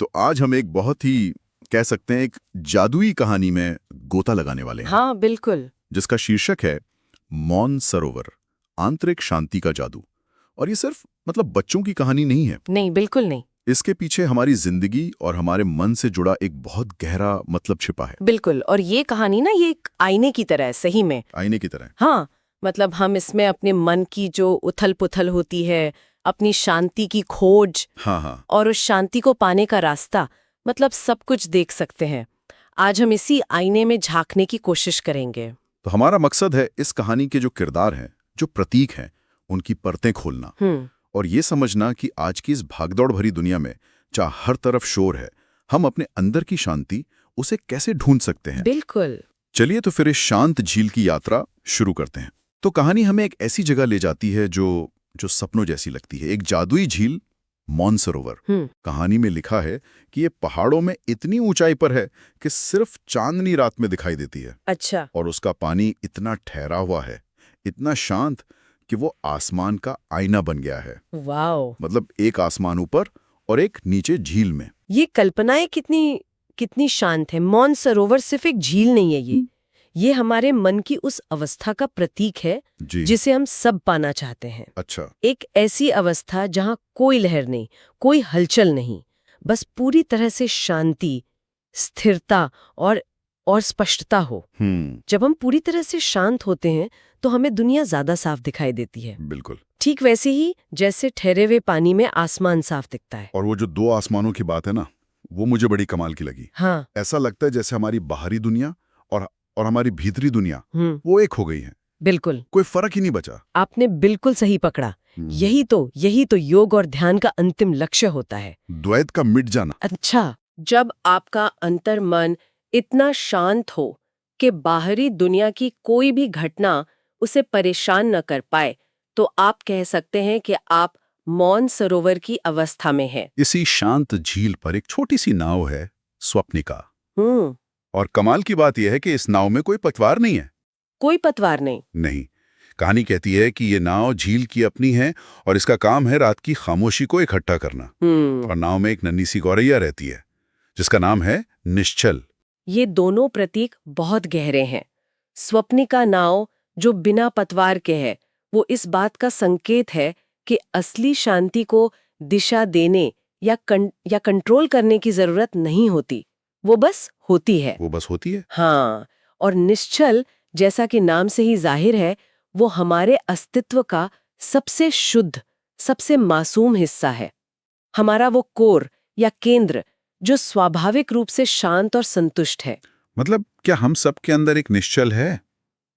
तो आज हम एक बहुत ही कह सकते हैं एक जादुई कहानी में गोता लगाने वाले हैं। हाँ बिल्कुल। जिसका शीर्षक है मौन सरोवर, आंतरिक शांति का जादू। और ये सिर्फ बच्चों की कहानी नहीं है। नहीं, बिल्कुल नहीं। इसके पीछे हमारी जिंदगी और हमारे मन से जुड़ा एक बहुत गहरा मतलब छिपा है। बिल्कुल। और ये कहानी ना, ये एक आईने की तरह है, सही में आईने की तरह। हाँ, हम इसमें अपने मन की जो उथल पुथल होती है, अपनी शांति की खोज, हाँ, और उस शांति को पाने का रास्ता, सब कुछ देख सकते हैं। आज हम इसी आईने में झांकने की कोशिश करेंगे। तो हमारा मकसद है इस कहानी के जो किरदार हैं, जो प्रतीक हैं, उनकी परतें खोलना और ये समझना कि आज की इस भागदौड़ भरी दुनिया में जहाँ हर तरफ शोर है, हम अपने अंदर की शांति उसे कैसे ढूंढ सकते हैं। बिल्कुल। चलिए तो फिर इस शांत झील की यात्रा शुरू करते हैं। तो कहानी हमें एक ऐसी जगह ले जाती है जो सपनों जैसी लगती है। एक जादुई झील, मौन सरोवर। कहानी में लिखा है कि ये पहाड़ों में इतनी ऊंचाई पर है कि सिर्फ चांदनी रात में दिखाई देती है। अच्छा। और उसका पानी इतना ठहरा हुआ है, इतना शांत कि वो आसमान का आईना बन गया है। वाओ। एक आसमान ऊपर और एक नीचे झील में। ये कल्पनाएं कितनी शांत है। मौन सरोवर सिर्फ एक झील नहीं है, ये हमारे मन की उस अवस्था का प्रतीक है जिसे हम सब पाना चाहते हैं। अच्छा। एक ऐसी अवस्था जहाँ कोई लहर नहीं, कोई हलचल नहीं, बस पूरी तरह से शांति, स्थिरता और स्पष्टता हो। जब हम पूरी तरह से शांत होते हैं तो हमें दुनिया ज्यादा साफ दिखाई देती है। बिल्कुल। ठीक वैसे ही जैसे ठहरे हुए पानी में आसमान साफ दिखता है। और वो जो दो आसमानों की बात है ना, वो मुझे बड़ी कमाल की लगी। हाँ। ऐसा लगता है जैसे हमारी बाहरी दुनिया और हमारी भीतरी दुनिया वो एक हो गई है। बिल्कुल। कोई फर्क ही नहीं बचा। आपने बिल्कुल सही पकड़ा। यही तो योग और ध्यान का अंतिम लक्ष्य होता है, द्वैत का मिट जाना। अच्छा, जब आपका अंतर मन इतना शांत हो कि बाहरी दुनिया की कोई भी घटना उसे परेशान न कर पाए, तो आप कह सकते हैं कि आप मौन सरोवर की अवस्था में हैं। इसी शांत झील पर एक छोटी सी नाव है, स्वप्निका। हम्म। और कमाल की बात यह है कि इस नाव में कोई पतवार नहीं है। कोई पतवार नहीं। कहानी कहती है कि ये नाव झील की अपनी है और इसका काम है रात की खामोशी को इकट्ठा करना। और नाव में एक नन्ही सी गौरैया रहती है जिसका नाम है निश्चल। ये दोनों प्रतीक बहुत गहरे हैं। स्वप्निका नाव जो बिना पतवार के है, वो इस बात का संकेत है कि असली शांति को दिशा देने या कंट्रोल करने की जरूरत नहीं होती, वो बस होती है। हाँ। और निश्चल, जैसा कि नाम से ही जाहिर है, वो हमारे अस्तित्व का सबसे शुद्ध, सबसे मासूम हिस्सा है। हमारा वो कोर या केंद्र जो स्वाभाविक रूप से शांत और संतुष्ट है। क्या हम सब के अंदर एक निश्चल है,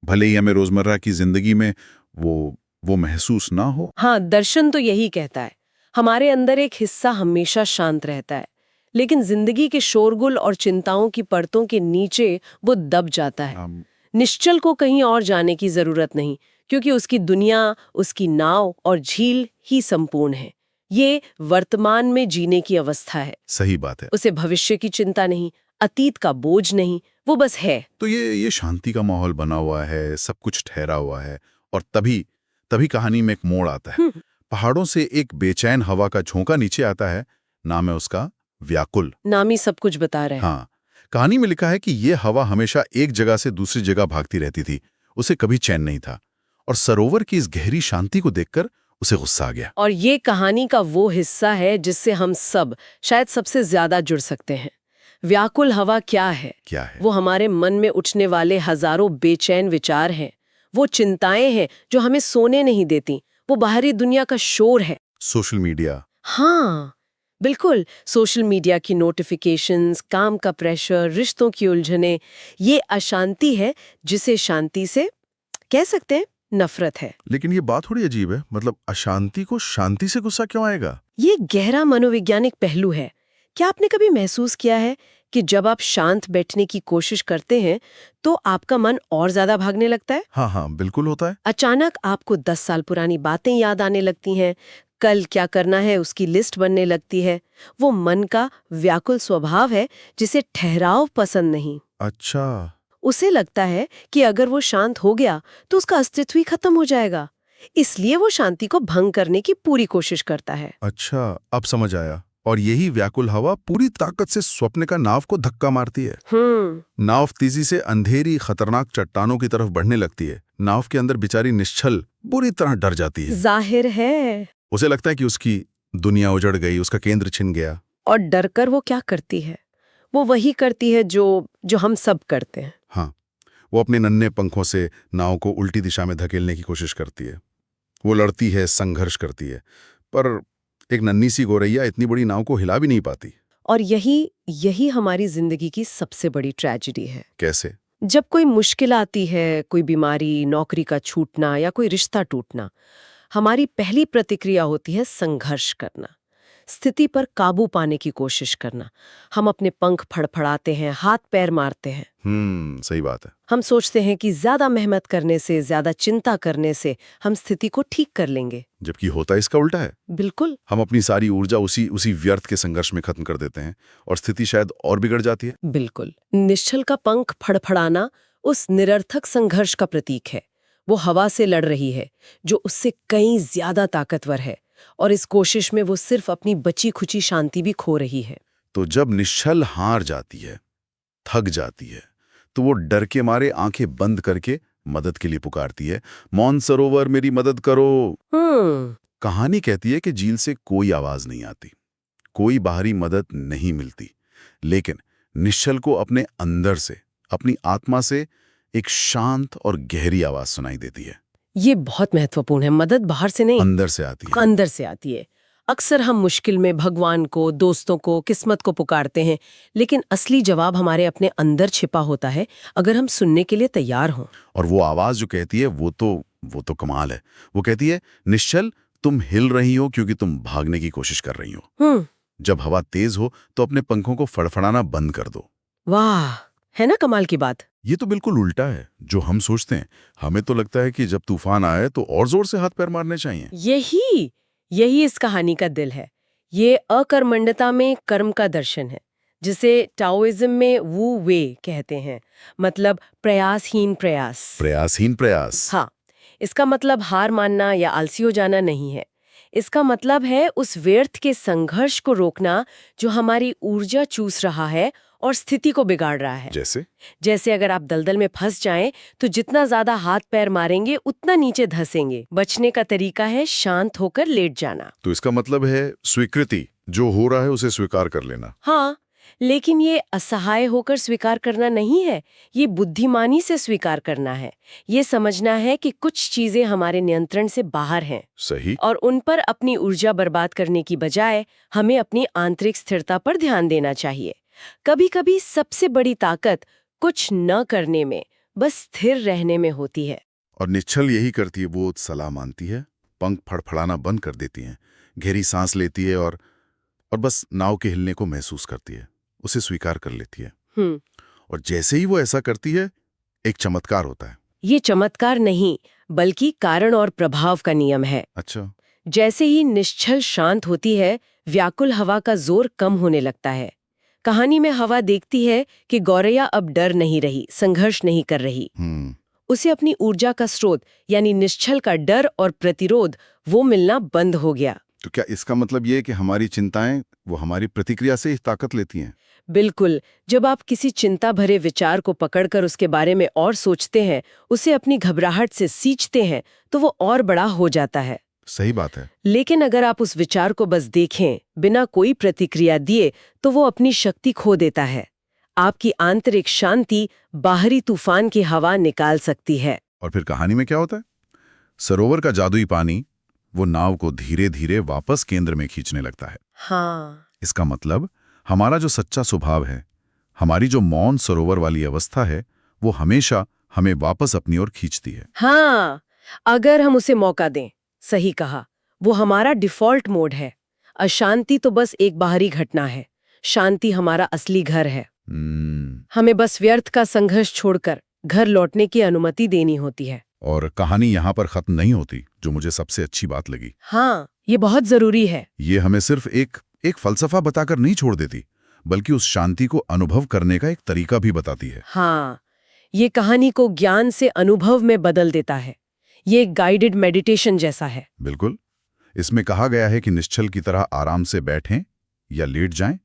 भले ही हमें रोजमर्रा की जिंदगी में वो महसूस ना हो? हाँ, दर्शन तो यही कहता है। हमारे अंदर एक हिस्सा हमेशा शांत रहता है, लेकिन जिंदगी के शोरगुल और चिंताओं की परतों के नीचे वो दब जाता है। निश्चल को कहीं और जाने की जरूरत नहीं, क्योंकि उसकी दुनिया, उसकी नाव और झील ही संपूर्ण है। ये वर्तमान में जीने की अवस्था है। सही बात है। उसे भविष्य की चिंता नहीं, अतीत का बोझ नहीं, वो बस है। तो ये शांति का माहौल बना हुआ है, सब कुछ ठहरा हुआ है, और तभी कहानी में एक मोड़ आता है। पहाड़ों से एक बेचैन हवा का झोंका नीचे आता है। नाम है उसका व्याकुल। नाम ही सब कुछ बता रहे हैं। हाँ। कहानी में लिखा है कि ये हवा हमेशा एक जगह से दूसरी जगह भागती रहती थी, उसे कभी चैन नहीं था। और सरोवर की इस गहरी शांति को देखकर उसे गुस्सा आ गया। और ये कहानी का वो हिस्सा है जिससे हम सब शायद सबसे ज्यादा जुड़ सकते हैं। व्याकुल हवा क्या है? वो हमारे मन में उठने वाले हजारों बेचैन विचार हैं। वो चिंताएं हैं जो हमें सोने नहीं देती। वो बाहरी दुनिया का शोर है। Social media. हाँ बिल्कुल, सोशल मीडिया की नोटिफिकेशंस, काम का प्रेशर, रिश्तों की उलझने, ये अशांति है जिसे शांति से कह सकते हैं नफरत है। लेकिन ये बात थोड़ी अजीब है, अशांति को शांति से गुस्सा क्यों आएगा? ये गहरा मनोवैज्ञानिक पहलू है। क्या आपने कभी महसूस किया है कि जब आप शांत बैठने की कोशिश करते हैं तो आपका मन और ज्यादा भागने लगता है? हाँ, बिल्कुल होता है। अचानक आपको 10 साल पुरानी बातें याद आने लगती हैं, कल क्या करना है उसकी लिस्ट बनने लगती है। वो मन का व्याकुल स्वभाव है जिसे ठहराव पसंद नहीं। अच्छा। उसे लगता है कि अगर वो शांत हो गया तो उसका अस्तित्व ही खत्म हो जाएगा, इसलिए वो शांति को भंग करने की पूरी कोशिश करता है। अच्छा, अब समझ आया। और यही व्याकुल हवा पूरी ताकत से स्वप्न का नाव को धक्का मारती है। नाव तेजी से अंधेरी खतरनाक चट्टानों की तरफ बढ़ने लगती है। नाव के अंदर बेचारी निश्चल बुरी तरह डर जाती है। जाहिर है। उसे लगता है कि उसकी दुनिया उजड़ गई, उसका केंद्र छिन गया। और डरकर वो क्या करती है? वो वही करती है जो हम सब करते हैं। हाँ, वो अपने नन्हे पंखों से नाव को उल्टी दिशा में धकेलने की कोशिश करती है। वो लड़ती है, संघर्ष करती है, पर एक नन्ही सी गौरैया इतनी बड़ी नाव को हिला भी नहीं पाती। और यही हमारी जिंदगी की सबसे बड़ी ट्रेजेडी है। कैसे? जब कोई मुश्किल आती है, कोई बीमारी, नौकरी का छूटना या कोई रिश्ता टूटना, हमारी पहली प्रतिक्रिया होती है संघर्ष करना, स्थिति पर काबू पाने की कोशिश करना। हम अपने पंख फड़फड़ाते हैं, हाथ पैर मारते हैं। सही बात है। हम सोचते हैं कि ज्यादा मेहनत करने से, ज्यादा चिंता करने से हम स्थिति को ठीक कर लेंगे, जबकि होता इसका उल्टा है। बिल्कुल। हम अपनी सारी ऊर्जा उसी व्यर्थ के संघर्ष में खत्म कर देते हैं और स्थिति शायद और बिगड़ जाती है। बिल्कुल। निश्चल का पंख फड़फड़ाना उस निरर्थक संघर्ष का प्रतीक है। वो हवा से लड़ रही है, जो उससे कहीं ज्यादा ताकतवर है, और इस कोशिश में वो सिर्फ अपनी बची खुची शांति भी खो रही है। तो जब निश्चल हार जाती है, थक जाती है, तो वो डर के मारे आंखें बंद करके मदद के लिए पुकारती है, मौन सरोवर मेरी मदद करो। कहानी कहती है कि झील से कोई आवाज नहीं आती, कोई बाहरी मदद नहीं मिलती, लेकिन निश्चल को अपने अंदर से, अपनी आत्मा से एक शांत और गहरी आवाज सुनाई देती है। ये बहुत महत्वपूर्ण है। मदद बाहर से नहीं, अंदर से आती है। अंदर से आती है। अक्सर हम मुश्किल में भगवान को, दोस्तों को, किस्मत को पुकारते हैं, लेकिन असली जवाब हमारे अपने अंदर छिपा होता है, अगर हम सुनने के लिए तैयार हों। और वो आवाज जो कहती है वो तो कमाल है। वो कहती है, निश्चल तुम हिल रही हो क्योंकि तुम भागने की कोशिश कर रही हो। जब हवा तेज हो तो अपने पंखों को फड़फड़ाना बंद कर दो। वाह, है ना कमाल की बात। ये तो बिल्कुल उल्टा है जो हम सोचते हैं। हमें तो लगता है कि जब तूफान आए तो और जोर से हाथ पैर मारने चाहिए। यही इस कहानी का दिल है। ये अकर्मण्यता में कर्म का दर्शन है, जिसे टाओइज्म में वू वे कहते हैं, मतलब प्रयासहीन प्रयास। हाँ, इसका मतलब हार मानना या आलसी हो जाना नहीं है। इसका मतलब है उस व्यर्थ के संघर्ष को रोकना जो हमारी ऊर्जा चूस रहा है और स्थिति को बिगाड़ रहा है। जैसे अगर आप दलदल में फंस जाएं तो जितना ज्यादा हाथ पैर मारेंगे उतना नीचे धंसेंगे। बचने का तरीका है शांत होकर लेट जाना। तो इसका मतलब है स्वीकृति, जो हो रहा है उसे स्वीकार कर लेना। हाँ, लेकिन ये असहाय होकर स्वीकार करना नहीं है, ये बुद्धिमानी से स्वीकार करना है। ये समझना है कि कुछ चीजें हमारे नियंत्रण से बाहर हैं। सही। और उन पर अपनी ऊर्जा बर्बाद करने की बजाय हमें अपनी आंतरिक स्थिरता पर ध्यान देना चाहिए। कभी-कभी सबसे बड़ी ताकत कुछ न करने में, बस स्थिर रहने में होती है। और निश्चल यही करती है। वो सलाह मानती है, पंख फड़फड़ाना बंद कर देती है, गहरी सांस लेती है और बस नाव के हिलने को महसूस करती है, उसे स्वीकार कर लेती है। और जैसे ही वो ऐसा करती है, एक चमत्कार होता है। ये चमत्कार नहीं, बल्कि कारण और प्रभाव का नियम है। अच्छा। जैसे ही निश्चल शांत होती है, व्याकुल हवा का जोर कम होने लगता है। कहानी में हवा देखती है कि गौरैया अब डर नहीं रही, संघर्ष नहीं कर रही। उसे अपनी ऊर्जा का स्रोत यानी निश्चल का डर और प्रतिरोध वो मिलना बंद हो गया। तो क्या इसका मतलब ये है कि हमारी चिंताएं वो हमारी प्रतिक्रिया से ही ताकत लेती हैं? बिल्कुल। जब आप किसी चिंता भरे विचार को पकड़कर उसके बारे में और सोचते हैं, उसे अपनी घबराहट से सींचते हैं, तो वो और बड़ा हो जाता है। सही बात है। लेकिन अगर आप उस विचार को बस देखें, बिना कोई प्रतिक्रिया दिए, तो वो अपनी शक्ति खो देता है। आपकी आंतरिक शांति बाहरी तूफान की हवा निकाल सकती है। और फिर कहानी में क्या होता है? सरोवर का जादुई पानी वो नाव को धीरे धीरे वापस केंद्र में खींचने लगता है। हाँ। इसका मतलब हमारा जो सच्चा स्वभाव है, हमारी जो मौन सरोवर वाली अवस्था है, वो हमेशा हमें वापस अपनी ओर खींचती है। हाँ, अगर हम उसे मौका दें। सही कहा। वो हमारा डिफॉल्ट मोड है। अशांति तो बस एक बाहरी घटना है, शांति हमारा असली घर है। हमें बस व्यर्थ का संघर्ष छोड़कर घर लौटने की अनुमति देनी होती है। और कहानी यहाँ पर खत्म नहीं होती, जो मुझे सबसे अच्छी बात लगी। हाँ, ये बहुत जरूरी है। ये हमें सिर्फ एक फलसफा बताकर नहीं छोड़ देती, बल्कि उस शांति को अनुभव करने का एक तरीका भी बताती है। हाँ, ये कहानी को ज्ञान से अनुभव में बदल देता है। ये एक गाइडेड मेडिटेशन जैसा है। बिल्कुल। इसमें कहा गया है कि निश्चल की तरह आराम से बैठें, या लेट जाएं,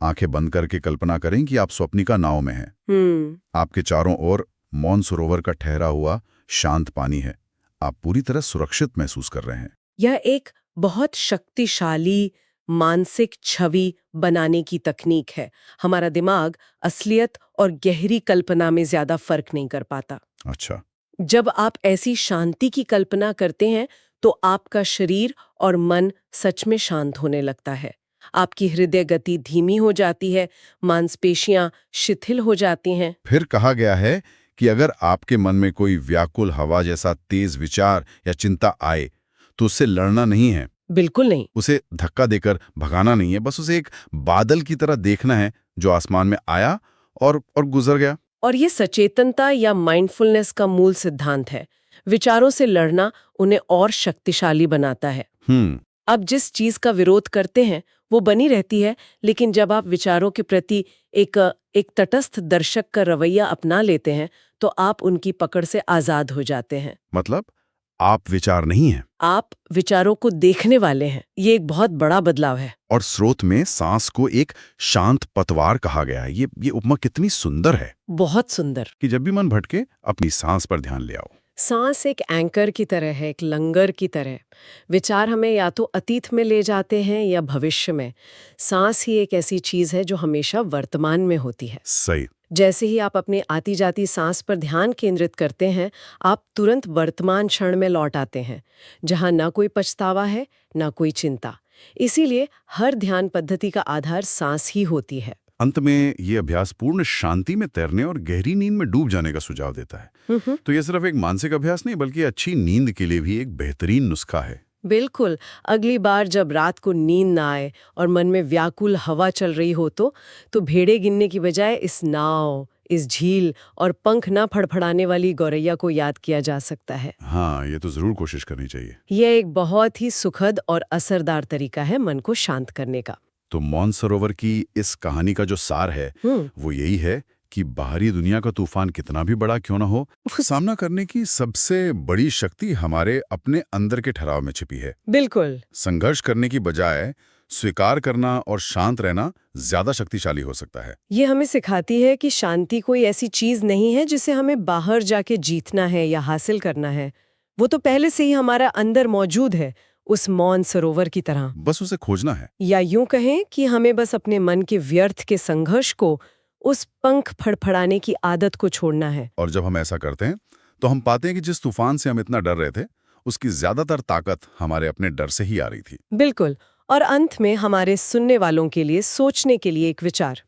आंखें बंद करके कल्पना करें कि आप स्वप्निका नाव में हैं। आपके चारों ओर मौन सरोवर का ठहरा हुआ शांत पानी है। आप पूरी तरह सुरक्षित महसूस कर रहे हैं। यह एक बहुत शक्तिशाली मानसिक छवि बनाने की तकनीक है। हमारा दिमाग असलियत और गहरी कल्पना में ज्यादा फर्क नहीं कर पाता। अच्छा। जब आप ऐसी शांति की कल्पना करते हैं तो आपका शरीर और मन सच में शांत होने लगता है। आपकी हृदय गति धीमी हो जाती है, मांसपेशियां शिथिल हो जाती हैं। फिर कहा गया है कि अगर आपके मन में कोई व्याकुल हवा जैसा तेज विचार या चिंता आए तो उससे लड़ना नहीं है। बिल्कुल नहीं। उसे धक्का देकर भगाना नहीं है, बस उसे एक बादल की तरह देखना है जो आसमान में आया और गुजर गया। और ये सचेतनता या माइंडफुलनेस का मूल सिद्धांत है। विचारों से लड़ना उन्हें और शक्तिशाली बनाता है। अब जिस चीज का विरोध करते हैं वो बनी रहती है, लेकिन जब आप विचारों के प्रति एक तटस्थ दर्शक का रवैया अपना लेते हैं तो आप उनकी पकड़ से आजाद हो जाते हैं। मतलब आप विचार नहीं हैं, आप विचारों को देखने वाले हैं। ये एक बहुत बड़ा बदलाव है। और स्रोत में सांस को एक शांत पतवार कहा गया है। ये उपमा कितनी सुंदर है। बहुत सुंदर। कि जब भी मन भटके अपनी सांस पर ध्यान ले आओ। सांस एक एंकर की तरह है, एक लंगर की तरह। विचार हमें या तो अतीत में ले जाते हैं या भविष्य में। सांस ही एक ऐसी चीज है जो हमेशा वर्तमान में होती है। सही। जैसे ही आप अपनी आती जाती सांस पर ध्यान केंद्रित करते हैं, आप तुरंत वर्तमान क्षण में लौट आते हैं, जहां ना कोई पछतावा है, ना कोई चिंता। इसीलिए हर ध्यान पद्धति का आधार सांस ही होती है। अंत में ये अभ्यास पूर्ण शांति में तैरने और गहरी नींद में डूब जाने का सुझाव देता है। तो ये सिर्फ एक मानसिक अभ्यास नहीं, बल्कि अच्छी नींद के लिए भी एक बेहतरीन नुस्खा है। बिल्कुल। अगली बार जब रात को नींद ना आए और मन में व्याकुल हवा चल रही हो तो भेड़े गिनने की बजाय इस नाव, इस झील और पंख ना फड़फड़ाने वाली गौरैया को याद किया जा सकता है। हाँ, ये तो जरूर कोशिश करनी चाहिए। यह एक बहुत ही सुखद और असरदार तरीका है मन को शांत करने का। तो मौन सरोवर की इस कहानी का जो सार है वो यही है कि बाहरी दुनिया का तूफान कितना भी बड़ा क्यों ना हो, उसका सामना करने की सबसे बड़ी शक्ति हमारे अपने अंदर के ठहराव में छिपी है। बिल्कुल। संघर्ष करने की बजाय स्वीकार करना और शांत रहना ज्यादा शक्तिशाली हो सकता है। ये हमें सिखाती है कि शांति कोई ऐसी चीज नहीं है जिसे हमें बाहर जाके जीतना है या हासिल करना है। वो तो पहले से ही हमारा अंदर मौजूद है, उस मौन सरोवर की तरह। बस उसे खोजना है। या यूं कहें कि हमें बस अपने मन के व्यर्थ के संघर्ष को, उस पंख फड़फड़ाने की आदत को छोड़ना है। और जब हम ऐसा करते हैं तो हम पाते हैं कि जिस तूफान से हम इतना डर रहे थे, उसकी ज्यादातर ताकत हमारे अपने डर से ही आ रही थी। बिल्कुल। और अंत में हमारे सुनने वालों के लिए सोचने के लिए एक विचार।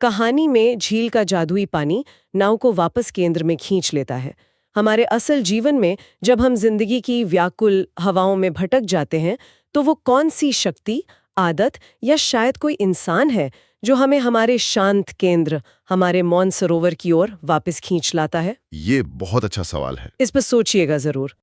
कहानी में झील का जादुई पानी नाव को वापस केंद्र में खींच लेता है। हमारे असल जीवन में जब हम जिंदगी की व्याकुल हवाओं में भटक जाते हैं तो वो कौन सी शक्ति, आदत या शायद कोई इंसान है जो हमें हमारे शांत केंद्र, हमारे मौन सरोवर की ओर वापस खींच लाता है? ये बहुत अच्छा सवाल है। इस पर सोचिएगा जरूर।